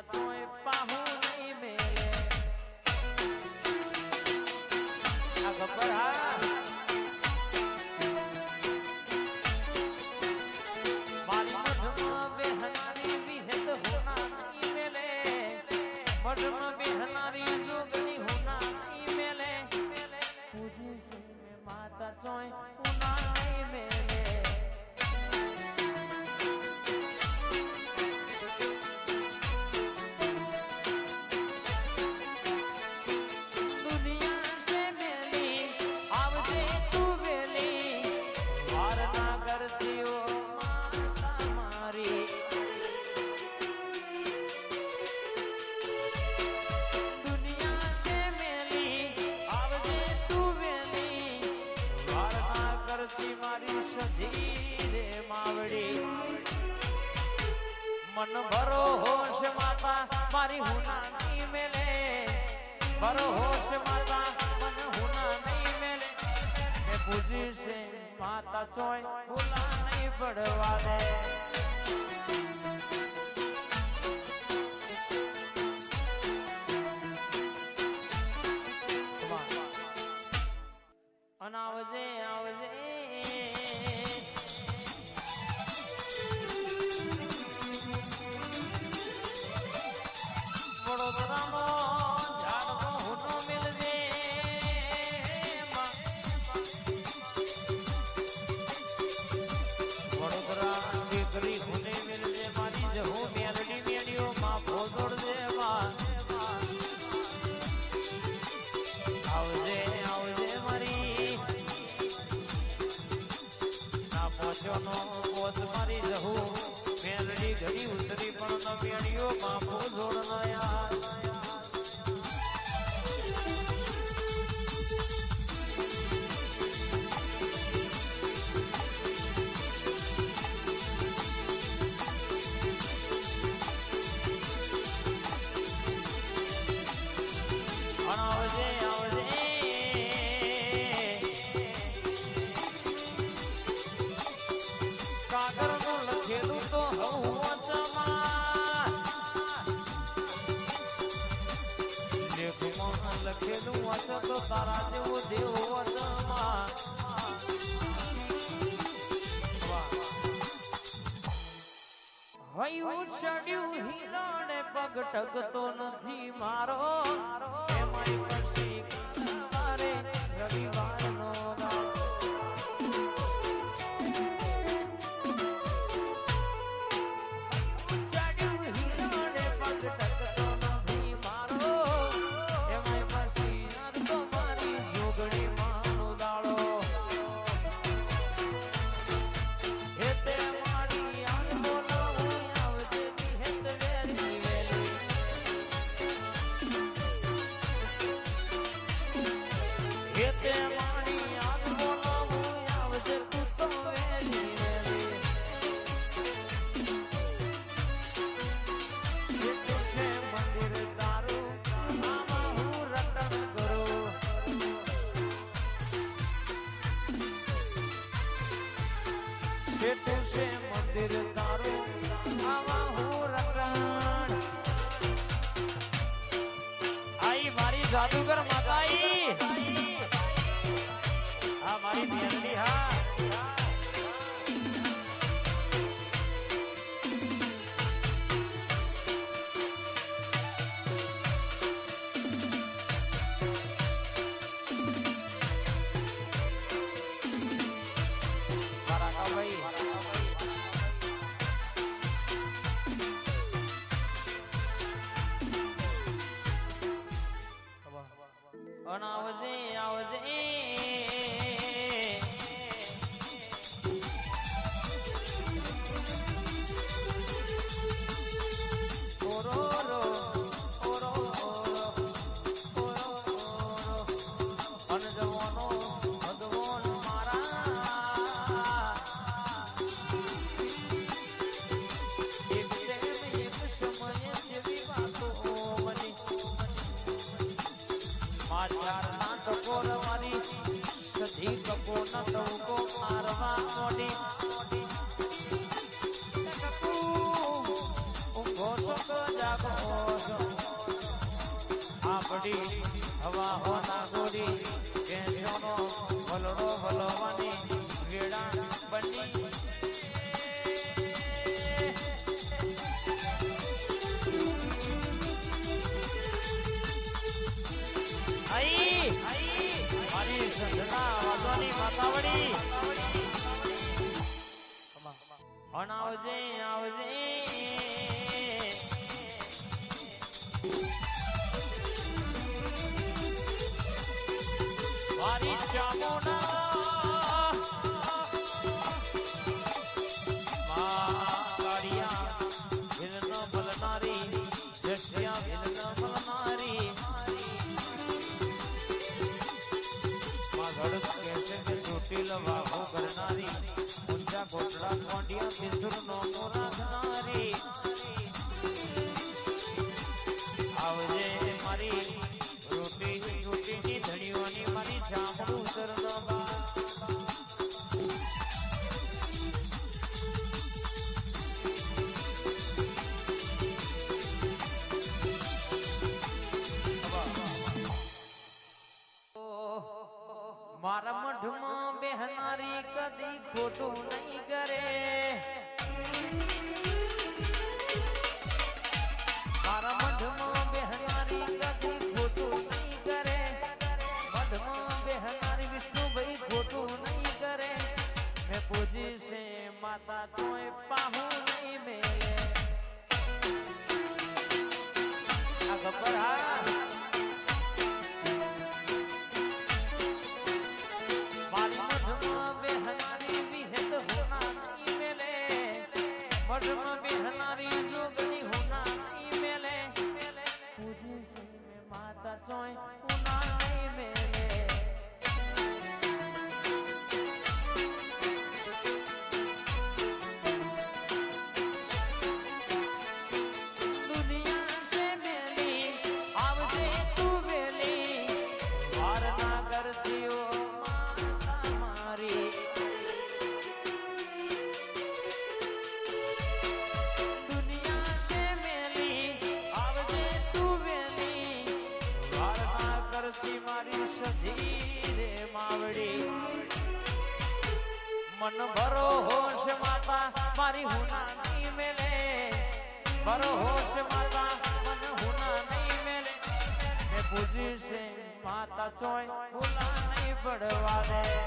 ચોય પાહુ નહીં મેલે આ ખબર હા મારી મઢમાં બેહનારી વિહેત હોના નહીં મેલે મઢમાં બેહનારી જોગણી હોના નહીં મેલે પૂજી છે માતા ચોય ઉના નહીં મેલે મન ભરો હોશ માતા મારી હુના નહીં મેલે ભરો હોશ માતા મન હુના નહીં મેલે એ પૂજી છે માતા ચોય હુલા નહીં પડવા દે અને આવજે આવજે વડોદરાનો ઝાડનો હુનો મિલજે વડોદરા દીકરી હુને મિલજે મારી જહુ મેલડી મેળ્યો માં ભોજોડજે આવજે આવજે મારી ના પહોંચ્યો નો બોસ મારી જહુ મેલડી ઘડી ઉતરી પણ ન મેળ્યો બાપુ જોડ નયા આવજે આવજે કાગળ નું લખેલું તો લખેલું હશે તો તારા જેવું દેવ વચમાં હયું ચડ્યું હિલોને પગ ટકતો નથી મારો એમાંય પછી મારે રવિવારનો મંદિર તારું આવા હું રટણ આઈ મારી જાદુગર માતાઈ આ મારી મેલડી હા આવજે આવજે ઓરો રો ઓરો ઓરો ઓરો અનજવાનો ભગવાન મારા એક સમય જેવી વાતો બની ચાર નાટકોર મારી સધી કપો ન તવકો મારવા મોડી ઊંઘો તો જાગો આપડી હવા હો ના ગોરી કે જોનો ભલડો ભલવાની વેડા બની મારી સંધના વાદવાની માતાવડી આવજે આવજે મારી ચામુંડા કાળિયા ભીલનો ભલનારી જગ્યા ભીલનો ભલનારી માધડ કેસે કે ચોટીલ વાહો કરનારી ઊંચા કોટડા કોંડિયા બિસુર નો રાખનારી આવજે મારી રોટીની ધણીઓની મારી ચામડું સરનબા મારા મઢમાં બેહનારી કદી ખોટું નહીં કરે મારા મઢમાં બેહનારી કદી ખોટું નહીં કરે મઢમાં બેહનારી વિષ્ણુભાઈ ખોટું નહીં કરે મેં પૂજી છે માતા તોય પાહું નહીં મેલે આ ખબર હા મઢમાં બેહનારી જોગની હોના નહીં મેલે પૂજી છે માતા ચોય હોના નહીં મેલે દુનિયા છે મેલી આવજે તું વેલી વાર ના કરતી ઓ માતા મારી મારી સધી રે માવડી મન ભરો હોશ માતા મારી હુના નહીં મેલે ભરો હોશ માતા મન હુના નહીં મેલે મેં પૂજી છે માતા ચોય ભૂલા નહીં પડવા દે